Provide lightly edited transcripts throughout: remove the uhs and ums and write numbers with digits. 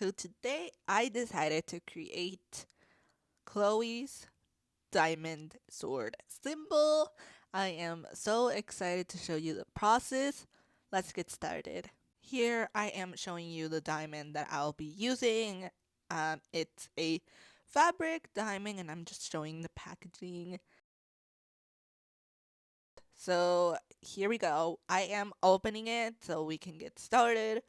So today I decided to create Chloe's diamond sword symbol. I am so excited to show you the process. Let's get started. Here I am showing you the diamond that I'll be using. It's a fabric diamond and I'm just showing the packaging. So here we go. I am opening it so we can get started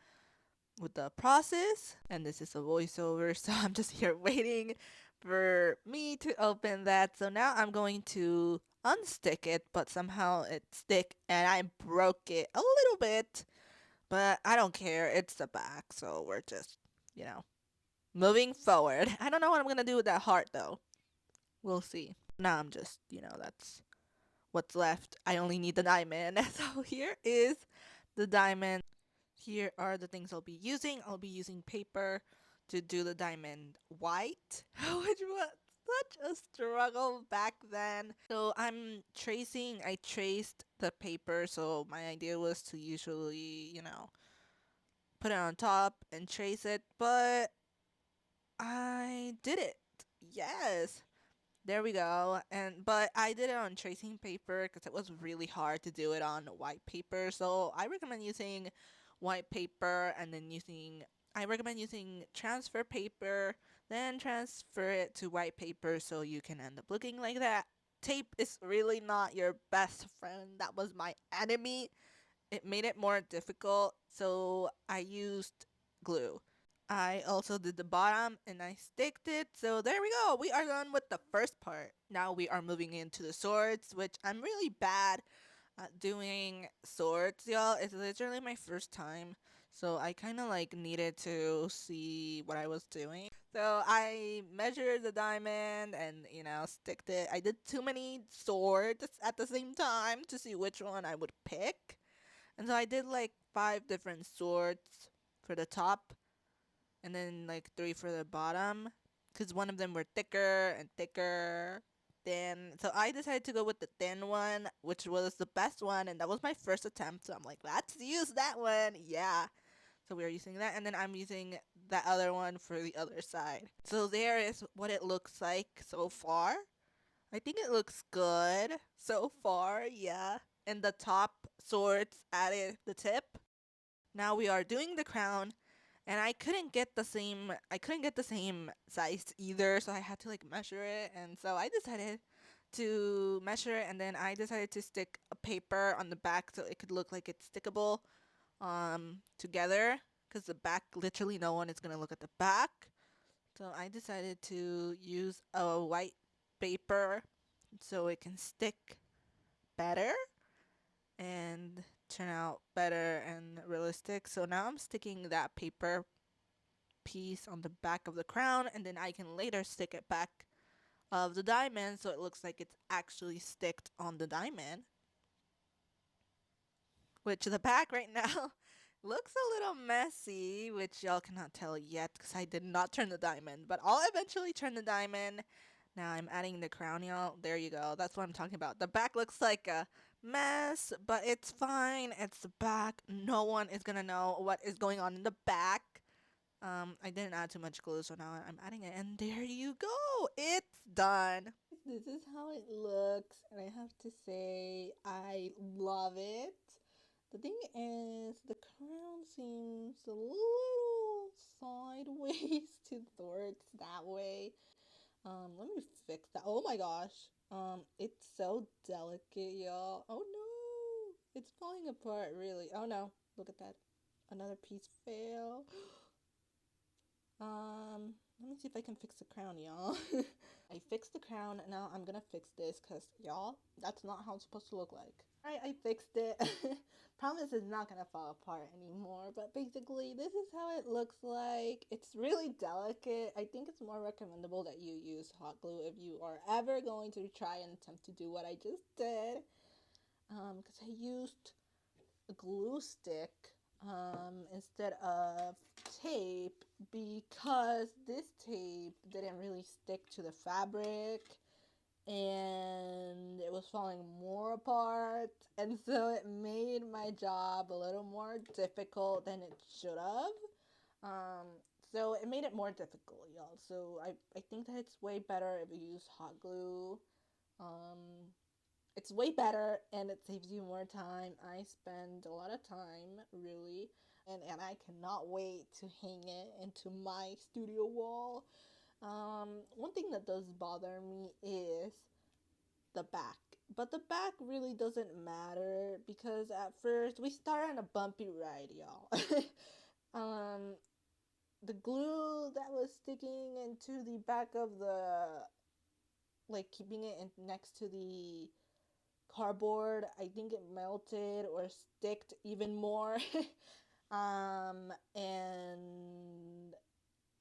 with the process, and this is a voiceover, so I'm just here waiting for me to open that. So now I'm going to unstick it, but somehow it stick and I broke it a little bit, but I don't care, it's the back, so we're just, moving forward. I don't know what I'm gonna do with that heart though. We'll see. Now I'm just, that's what's left. I only need the diamond. So here is the diamond. Here are the things I'll be using. I'll be using paper to do the diamond white, which was such a struggle back then. So I traced the paper, so my idea was to usually, put it on top and trace it, but I did it. Yes. There we go. But I did it on tracing paper because it was really hard to do it on white paper. So I recommend using white paper and then I recommend using transfer paper, then transfer it to white paper so you can end up looking like that. Tape is really not your best friend. That was my enemy. It made it more difficult, so I used glue. I also did the bottom and I sticked it. So there we go. We are done with the first part. Now we are moving into the swords, which I'm really bad at doing swords, y'all. It's literally my first time. So I kind of like needed to see what I was doing. So I measured the diamond and, sticked it. I did too many swords at the same time to see which one I would pick. And so I did like 5 different swords for the top and then like 3 for the bottom because one of them were thicker and thicker, thin. So I decided to go with the thin one, which was the best one, and that was my first attempt. So I'm like, let's use that one. Yeah. So we are using that, and then I'm using that other one for the other side. So there is what it looks like so far. I think it looks good so far, yeah. And the top swords added the tip. Now we are doing the crown, and I couldn't get the same size either, so I had to like measure it. And so I decided to measure it, and then I decided to stick a paper on the back so it could look like it's stickable together, because the back, literally no one is going to look at the back. So I decided to use a white paper so it can stick better and turn out better and realistic. So now I'm sticking that paper piece on the back of the crown, and then I can later stick it back of the diamond so it looks like it's actually sticked on the diamond. Which the back right now looks a little messy, which y'all cannot tell yet because I did not turn the diamond, but I'll eventually turn the diamond. Now I'm adding the crown, y'all. There you go. That's what I'm talking about. The back looks like a mess, but it's fine. It's the back. No one is gonna know what is going on in the back. I didn't add too much glue, so now I'm adding it, and there you go. It's done. This is how it looks, and I have to say, I love it. The thing is, the crown seems a little sideways towards that way. Let me fix that. Oh my gosh. It's so delicate, y'all. Oh no. It's falling apart, really. Oh no. Look at that. Another piece fell. Let me see if I can fix the crown, y'all. I fixed the crown. Now I'm gonna fix this because, y'all, that's not how it's supposed to look like. Alright, I fixed it. Promise it's not gonna fall apart anymore, but basically this is how it looks like. It's really delicate. I think it's more recommendable that you use hot glue if you are ever going to try and attempt to do what I just did. Because I used a glue stick instead of tape because this tape didn't really stick to the fabric and it was falling more apart, and so it made my job a little more difficult than it should have. So it made it more difficult, y'all. So I think that it's way better if you use hot glue. It's way better and it saves you more time. I spend a lot of time, really, and I cannot wait to hang it into my studio wall. One thing that does bother me is the back. But the back really doesn't matter because at first we start on a bumpy ride, y'all. um, the glue that was sticking into the back of the, like keeping it in, next to the cardboard, I think it melted or sticked even more. And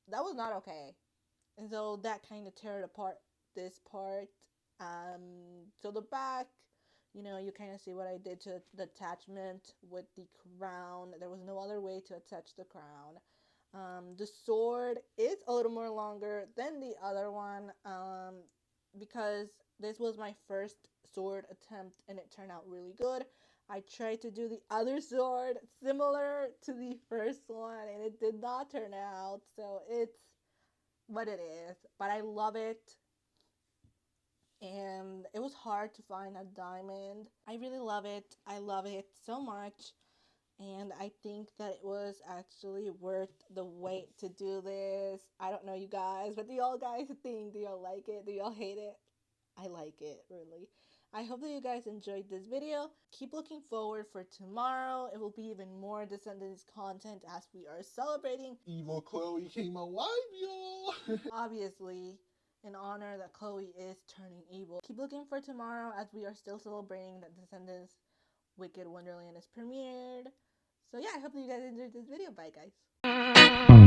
that was not okay. And so that kind of teared apart this part. So the back, you kind of see what I did to the attachment with the crown. There was no other way to attach the crown. The sword is a little more longer than the other one, because this was my first sword attempt and it turned out really good. I tried to do the other sword similar to the first one and it did not turn out. So it's what it is. But I love it. And it was hard to find a diamond. I really love it. I love it so much. And I think that it was actually worth the wait to do this. I don't know, you guys. What do y'all guys think? Do y'all like it? Do y'all hate it? I like it, really. I hope that you guys enjoyed this video. Keep looking forward for tomorrow. It will be even more Descendants content as we are celebrating Evil Chloe came alive, y'all. obviously, in honor that Chloe is turning evil. Keep looking for tomorrow as we are still celebrating that Descendants Wicked Wonderland is premiered. So yeah, I hope that you guys enjoyed this video. Bye, guys.